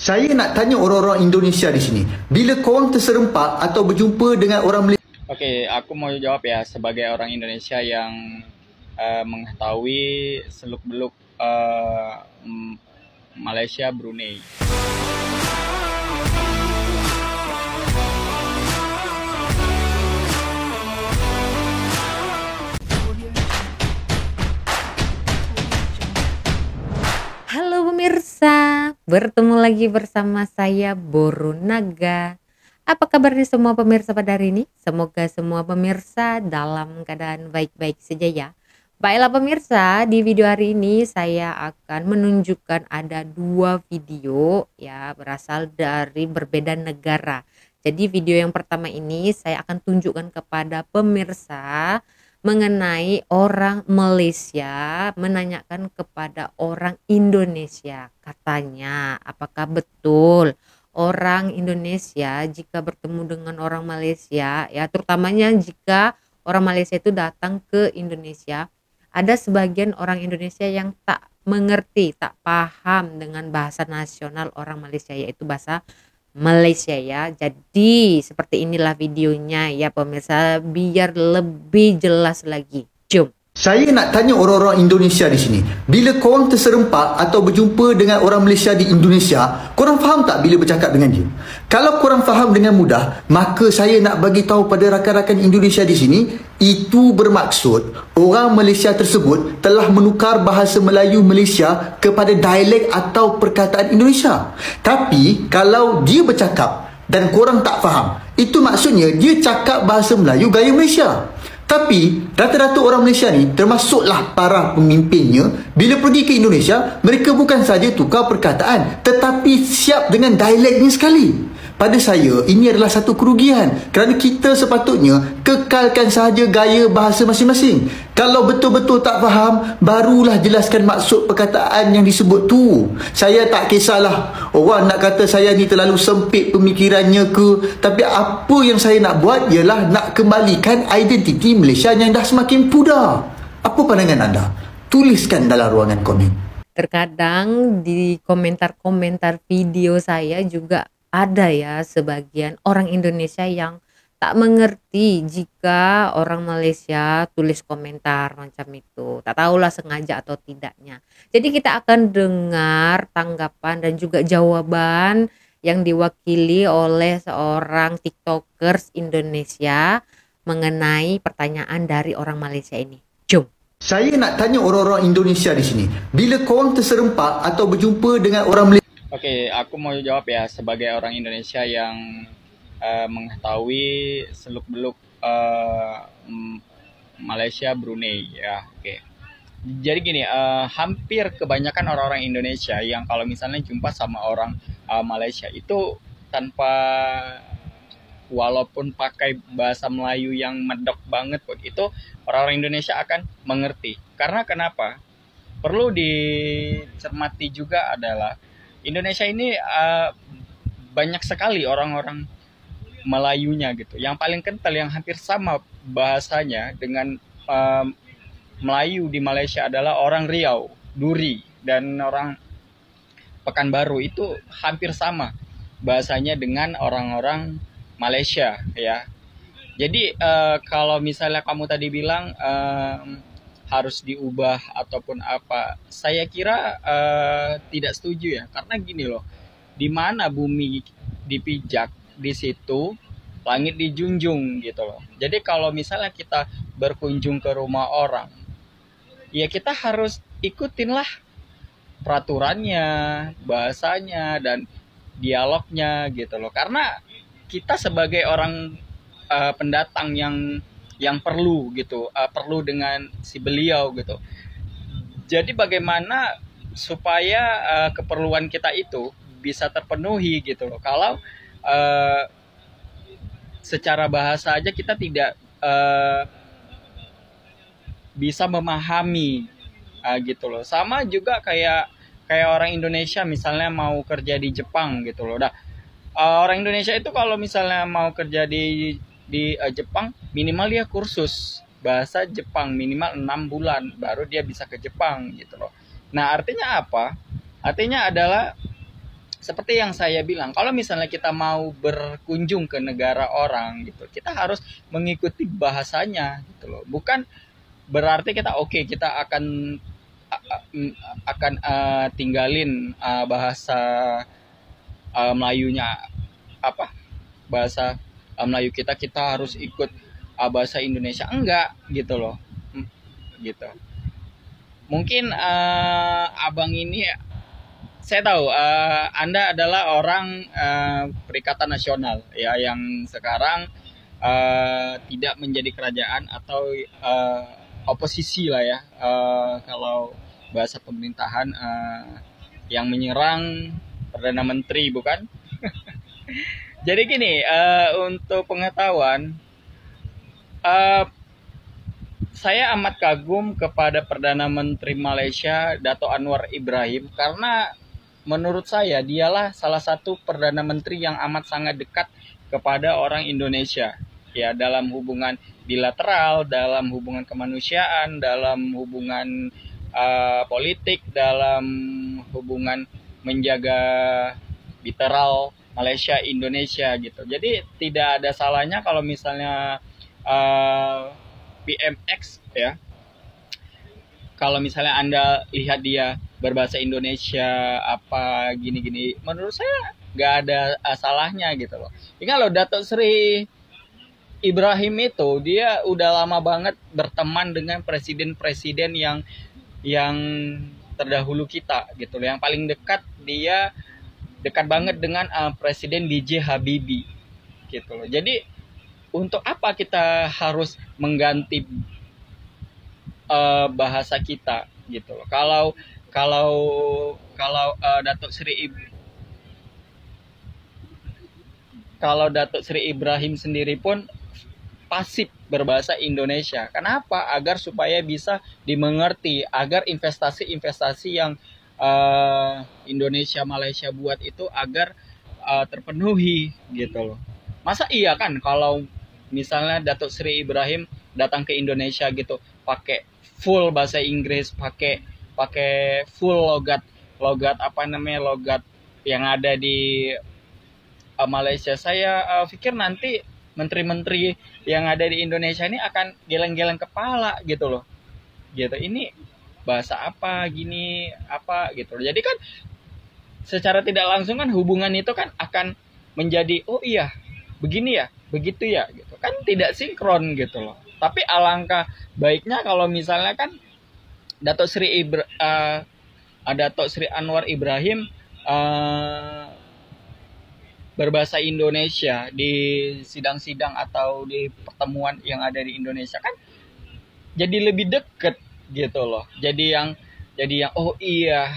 Saya nak tanya orang-orang Indonesia di sini, bila korang terserempak atau berjumpa dengan orang Malaysia. Oke, aku mau jawab ya sebagai orang Indonesia yang mengetahui seluk-beluk Malaysia, Brunei. Halo pemirsa, bertemu lagi bersama saya Borunaga. Apa kabarnya semua pemirsa pada hari ini? Semoga semua pemirsa dalam keadaan baik-baik saja ya. Baiklah pemirsa, di video hari ini saya akan menunjukkan ada dua video ya berasal dari berbeda negara. Jadi video yang pertama ini saya akan tunjukkan kepada pemirsa mengenai orang Malaysia menanyakan kepada orang Indonesia, katanya apakah betul orang Indonesia jika bertemu dengan orang Malaysia ya, terutamanya jika orang Malaysia itu datang ke Indonesia, ada sebagian orang Indonesia yang tak mengerti, tak paham dengan bahasa nasional orang Malaysia, yaitu bahasa Malaysia ya. Jadi seperti inilah videonya ya pemirsa, biar lebih jelas lagi. Jom. Saya nak tanya orang-orang Indonesia di sini, bila korang terserempak atau berjumpa dengan orang Malaysia di Indonesia, korang faham tak bila bercakap dengan dia? Kalau korang faham dengan mudah, maka saya nak bagi tahu pada rakan-rakan Indonesia di sini, itu bermaksud orang Malaysia tersebut telah menukar bahasa Melayu Malaysia kepada dialek atau perkataan Indonesia. Tapi kalau dia bercakap dan korang tak faham, itu maksudnya dia cakap bahasa Melayu gaya Malaysia. Tapi rata-rata orang Malaysia ni, termasuklah para pemimpinnya, bila pergi ke Indonesia, mereka bukan saja tukar perkataan, tetapi siap dengan dialeknya sekali. Pada saya, ini adalah satu kerugian kerana kita sepatutnya kekalkan sahaja gaya bahasa masing-masing. Kalau betul-betul tak faham, barulah jelaskan maksud perkataan yang disebut tu. Saya tak kisahlah orang nak kata saya ni terlalu sempit pemikirannya ke, tapi apa yang saya nak buat ialah nak kembalikan identiti Malaysia yang dah semakin pudar. Apa pandangan anda? Tuliskan dalam ruangan komen. Terkadang di komentar-komentar video saya juga ada ya sebagian orang Indonesia yang tak mengerti jika orang Malaysia tulis komentar macam itu. Tak tahulah sengaja atau tidaknya. Jadi kita akan dengar tanggapan dan juga jawaban yang diwakili oleh seorang TikTokers Indonesia mengenai pertanyaan dari orang Malaysia ini. Jom. Saya nak tanya orang-orang Indonesia di sini, bila korang terserempak atau berjumpa dengan orang Malaysia. Oke, aku mau jawab ya sebagai orang Indonesia yang mengetahui seluk-beluk Malaysia, Brunei ya. Oke. Jadi gini, hampir kebanyakan orang-orang Indonesia yang kalau misalnya jumpa sama orang Malaysia itu tanpa, walaupun pakai bahasa Melayu yang medok banget pun, itu orang-orang Indonesia akan mengerti. Karena kenapa? Perlu dicermati juga adalah Indonesia ini banyak sekali orang-orang Melayunya gitu. Yang paling kental, yang hampir sama bahasanya dengan Melayu di Malaysia adalah orang Riau, Duri, dan orang Pekanbaru. Itu hampir sama bahasanya dengan orang-orang Malaysia ya. Jadi kalau misalnya kamu tadi bilang harus diubah ataupun apa, saya kira tidak setuju ya. Karena gini loh, di mana bumi dipijak, di situ langit dijunjung gitu loh. Jadi kalau misalnya kita berkunjung ke rumah orang, ya kita harus ikutinlah peraturannya, bahasanya, dan dialognya gitu loh. Karena kita sebagai orang pendatang yang perlu gitu, perlu dengan si beliau gitu. Jadi bagaimana supaya keperluan kita itu bisa terpenuhi gitu loh. Kalau secara bahasa aja kita tidak bisa memahami gitu loh. Sama juga kayak orang Indonesia misalnya mau kerja di Jepang gitu loh. Orang Indonesia itu kalau misalnya mau kerja di Jepang, minimal dia kursus bahasa Jepang minimal 6 bulan baru dia bisa ke Jepang gitu loh. Nah, artinya apa? Artinya adalah seperti yang saya bilang, kalau misalnya kita mau berkunjung ke negara orang gitu, kita harus mengikuti bahasanya gitu loh. Bukan berarti kita kita akan tinggalin bahasa Melayunya apa bahasa Melayu kita harus ikut bahasa Indonesia, enggak gitu loh. Gitu. Mungkin abang ini, saya tahu Anda adalah orang Perikatan Nasional ya, yang sekarang tidak menjadi kerajaan atau oposisi lah ya, kalau bahasa pemerintahan, yang menyerang Perdana Menteri, bukan? Jadi gini, untuk pengetahuan, saya amat kagum kepada Perdana Menteri Malaysia, Dato' Anwar Ibrahim, karena menurut saya dialah salah satu Perdana Menteri yang amat sangat dekat kepada orang Indonesia. Ya, dalam hubungan bilateral, dalam hubungan kemanusiaan, dalam hubungan politik, dalam hubungan menjaga bilateral Malaysia Indonesia gitu. Jadi tidak ada salahnya kalau misalnya PMX ya, kalau misalnya Anda lihat dia berbahasa Indonesia apa gini-gini, menurut saya nggak ada salahnya gitu loh. Ini kalau Datuk Sri Ibrahim itu dia udah lama banget berteman dengan presiden-presiden yang terdahulu kita gitu loh. Yang paling dekat dia dekat banget dengan Presiden B.J. Habibie gitu loh. Jadi untuk apa kita harus mengganti bahasa kita gitu loh? Kalau Datuk Sri Ibrahim sendiri pun pasif berbahasa Indonesia. Kenapa? Agar supaya bisa dimengerti, agar investasi-investasi yang Indonesia Malaysia buat itu agar terpenuhi gitu loh. Masa iya kan kalau misalnya Datuk Sri Ibrahim datang ke Indonesia gitu pakai full bahasa Inggris, pakai full logat yang ada di Malaysia. Saya pikir nanti menteri-menteri yang ada di Indonesia ini akan geleng-geleng kepala gitu loh. Gitu. Ini bahasa apa gini apa gitu. Jadi kan secara tidak langsung kan hubungan itu kan akan menjadi oh iya begini ya, begitu ya gitu. Kan tidak sinkron gitu loh. Tapi alangkah baiknya kalau misalnya kan Datuk Sri Anwar Ibrahim berbahasa Indonesia di sidang-sidang atau di pertemuan yang ada di Indonesia kan jadi lebih deket gitu loh. Jadi yang oh iya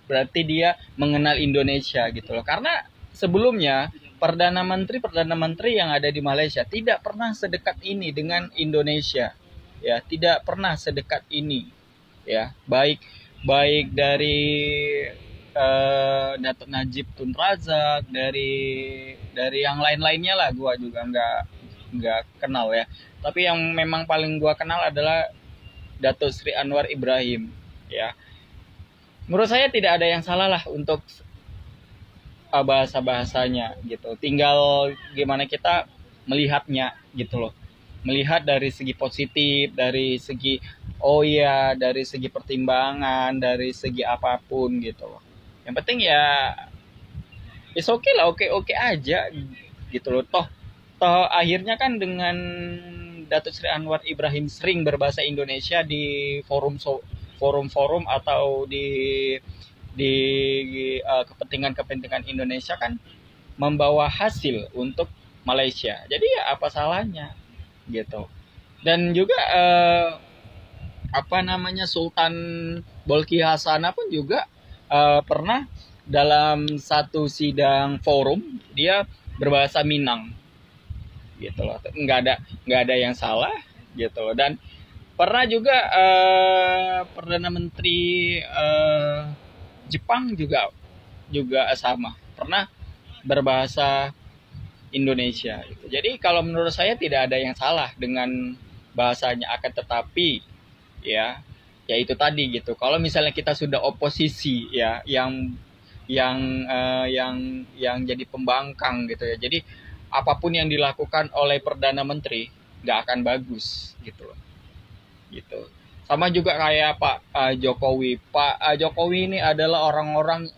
berarti dia mengenal Indonesia gitu loh. Karena sebelumnya Perdana Menteri yang ada di Malaysia tidak pernah sedekat ini dengan Indonesia. Ya, tidak pernah sedekat ini. Ya, baik dari Datuk Najib Tun Razak, dari yang lain-lainnya lah, gua juga nggak kenal ya. Tapi yang memang paling gua kenal adalah Datuk Sri Anwar Ibrahim ya. Menurut saya tidak ada yang salah lah untuk bahasa-bahasanya gitu. Tinggal gimana kita melihatnya gitu loh. Melihat dari segi positif, dari segi dari segi pertimbangan, dari segi apapun gitu loh. Yang penting ya is okay lah, oke aja gitu loh. Toh akhirnya kan dengan Datuk Sri Anwar Ibrahim sering berbahasa Indonesia di forum-forum atau di kepentingan Indonesia kan membawa hasil untuk Malaysia. Jadi ya apa salahnya gitu. Dan juga Sultan Bolkiah Hasanah pun juga pernah dalam satu sidang forum dia berbahasa Minang gitu loh. Nggak ada yang salah gitu loh. Dan pernah juga Perdana Menteri Jepang juga sama pernah berbahasa Indonesia gitu. Jadi kalau menurut saya tidak ada yang salah dengan bahasanya, akan tetapi ya itu tadi gitu. Kalau misalnya kita sudah oposisi ya, yang yang jadi pembangkang gitu ya. Jadi apapun yang dilakukan oleh Perdana Menteri nggak akan bagus gitu loh. Gitu. Sama juga kayak Pak Jokowi. Pak Jokowi ini adalah orang-orang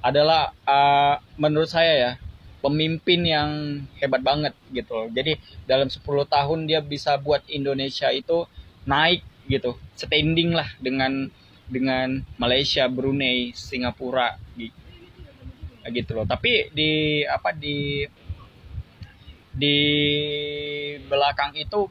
adalah menurut saya ya pemimpin yang hebat banget gitu loh. Jadi dalam 10 tahun dia bisa buat Indonesia itu naik gitu, standing lah dengan Malaysia, Brunei, Singapura gitu loh. Tapi di belakang itu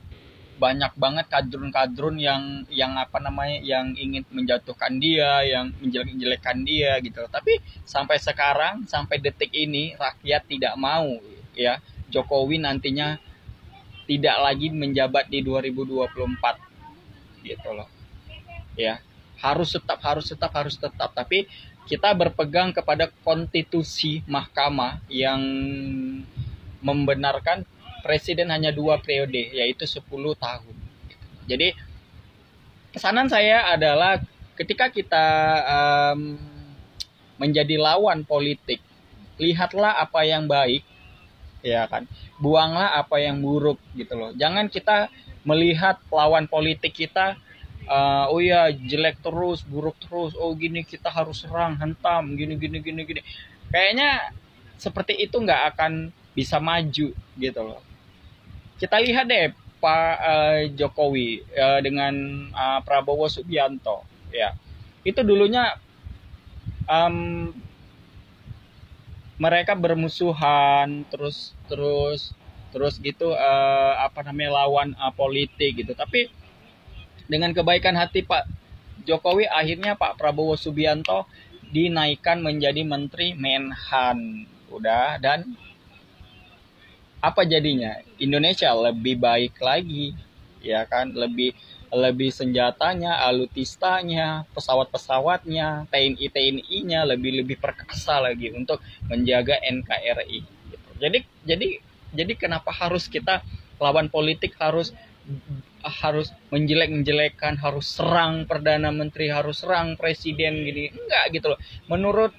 banyak banget kadrun-kadrun yang apa namanya yang ingin menjatuhkan dia, yang menjelek-jelekan dia gitu. Tapi sampai sekarang, sampai detik ini rakyat tidak mau ya Jokowi nantinya tidak lagi menjabat di 2024 gitu loh. Ya, harus tetap. Tapi kita berpegang kepada konstitusi mahkamah yang membenarkan presiden hanya 2 periode, yaitu 10 tahun. Jadi pesanan saya adalah ketika kita menjadi lawan politik, lihatlah apa yang baik, ya kan, buanglah apa yang buruk gitu loh. Jangan kita melihat lawan politik kita, oh ya jelek terus, buruk terus, oh gini kita harus serang, hentam, gini. Kayaknya seperti itu nggak akan bisa maju gitu loh. Kita lihat deh Pak Jokowi dengan Prabowo Subianto, ya itu dulunya mereka bermusuhan terus gitu lawan politik gitu. Tapi dengan kebaikan hati Pak Jokowi akhirnya Pak Prabowo Subianto dinaikkan menjadi Menteri Menhan, udah, dan apa jadinya? Indonesia lebih baik lagi, ya kan? Lebih senjatanya, alutistanya, pesawatnya, TNI-nya lebih perkasa lagi untuk menjaga NKRI. Gitu. Jadi kenapa harus kita lawan politik harus menjelek-menjelekan, harus serang Perdana Menteri, harus serang Presiden gini? Enggak gitu loh. Menurut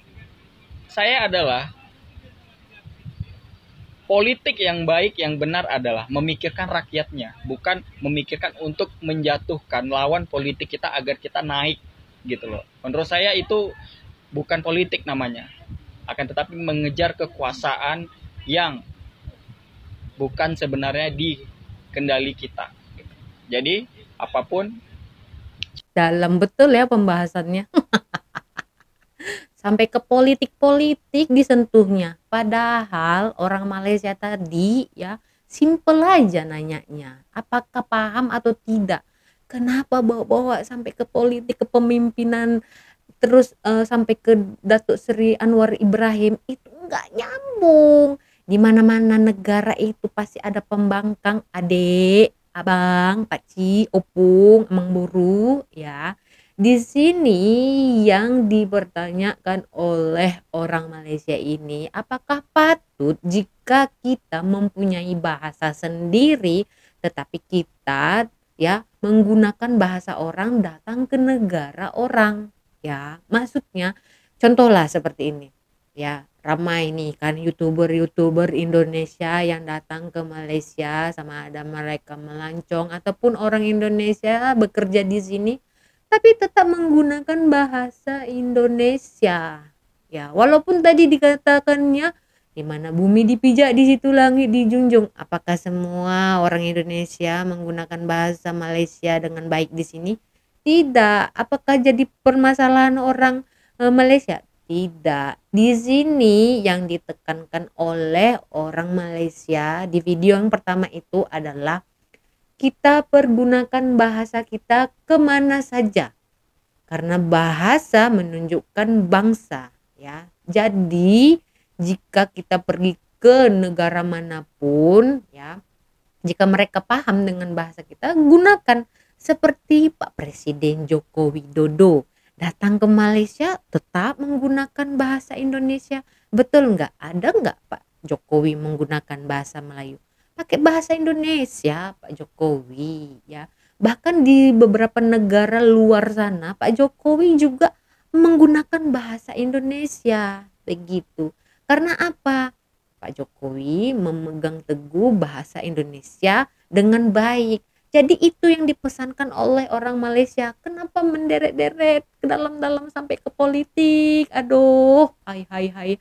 saya adalah politik yang baik, yang benar adalah memikirkan rakyatnya, bukan memikirkan untuk menjatuhkan lawan politik kita agar kita naik gitu loh. Menurut saya itu bukan politik namanya, akan tetapi mengejar kekuasaan yang bukan sebenarnya di kendali kita. Jadi apapun Dalam betul ya pembahasannya. Sampai ke politik-politik disentuhnya. Padahal orang Malaysia tadi ya simple aja nanyanya. Apakah paham atau tidak? Kenapa bawa-bawa sampai ke politik kepemimpinan terus sampai ke Datuk Seri Anwar Ibrahim itu nggak nyambung. Di mana-mana negara itu pasti ada pembangkang, adik, abang, pakcik, opung, amang buru ya. Di sini yang dipertanyakan oleh orang Malaysia ini, apakah patut jika kita mempunyai bahasa sendiri tetapi kita ya menggunakan bahasa orang datang ke negara orang ya. Maksudnya contohlah seperti ini. Ya, ramai nih kan YouTuber Indonesia yang datang ke Malaysia, sama ada mereka melancong ataupun orang Indonesia bekerja di sini tapi tetap menggunakan bahasa Indonesia. Ya, walaupun tadi dikatakannya di mana bumi dipijak di situ langit dijunjung. Apakah semua orang Indonesia menggunakan bahasa Malaysia dengan baik di sini? Tidak. Apakah jadi permasalahan orang Malaysia? Tidak. Di sini yang ditekankan oleh orang Malaysia di video yang pertama itu adalah kita pergunakan bahasa kita kemana saja, karena bahasa menunjukkan bangsa ya. Jadi jika kita pergi ke negara manapun ya, jika mereka paham dengan bahasa kita, gunakan. Seperti Pak Presiden Joko Widodo datang ke Malaysia tetap menggunakan bahasa Indonesia. Betul nggak? Ada nggak Pak Jokowi menggunakan bahasa Melayu? Pakai bahasa Indonesia Pak Jokowi ya. Bahkan di beberapa negara luar sana Pak Jokowi juga menggunakan bahasa Indonesia begitu. Karena apa? Pak Jokowi memegang teguh bahasa Indonesia dengan baik. Jadi itu yang dipesankan oleh orang Malaysia. Kenapa menderet-deret ke dalam-dalam sampai ke politik? Aduh, hai.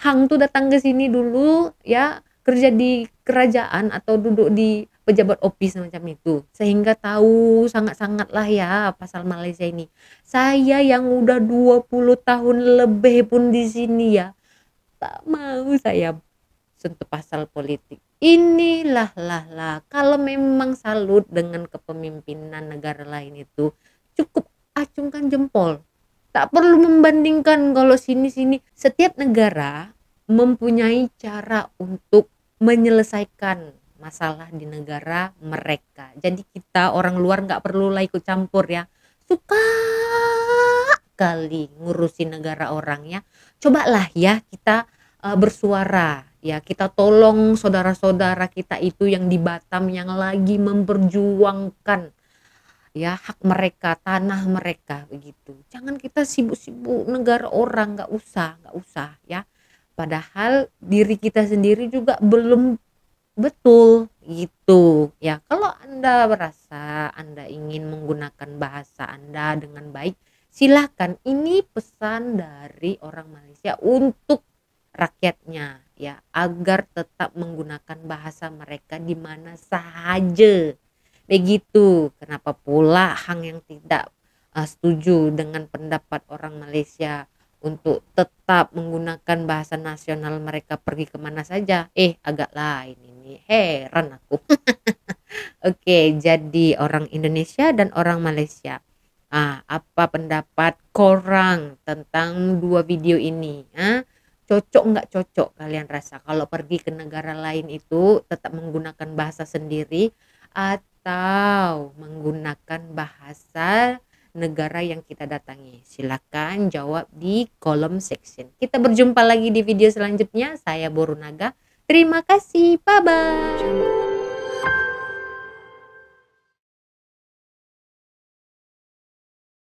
Hang tuh datang ke sini dulu ya, kerja di kerajaan atau duduk di pejabat office macam itu. Sehingga tahu sangat-sangat lah ya pasal Malaysia ini. Saya yang udah 20 tahun lebih pun di sini ya, tak mau saya sentuh pasal politik. Inilah lah kalau memang salut dengan kepemimpinan negara lain itu cukup acungkan jempol. Tak perlu membandingkan kalau sini-sini. Setiap negara mempunyai cara untuk menyelesaikan masalah di negara mereka. Jadi kita orang luar nggak perlu lah ikut campur ya. Suka kali ngurusin negara orang ya. Cobalah ya kita bersuara ya, kita tolong saudara-saudara kita itu yang di Batam yang lagi memperjuangkan ya hak mereka, tanah mereka begitu. Jangan kita sibuk-sibuk negara orang, nggak usah ya. Padahal diri kita sendiri juga belum betul gitu ya. Kalau Anda merasa Anda ingin menggunakan bahasa Anda dengan baik, silakan. Ini pesan dari orang Malaysia untuk rakyatnya ya, agar tetap menggunakan bahasa mereka di mana saja begitu. Kenapa pula Hang yang tidak setuju dengan pendapat orang Malaysia untuk tetap menggunakan bahasa nasional mereka pergi kemana saja? Agak lain ini, heran aku. Oke, jadi orang Indonesia dan orang Malaysia, apa pendapat korang tentang dua video ini? Cocok nggak cocok kalian rasa kalau pergi ke negara lain itu tetap menggunakan bahasa sendiri atau menggunakan bahasa negara yang kita datangi? Silakan jawab di kolom section. Kita berjumpa lagi di video selanjutnya. Saya Borunaga. Terima kasih. Bye bye.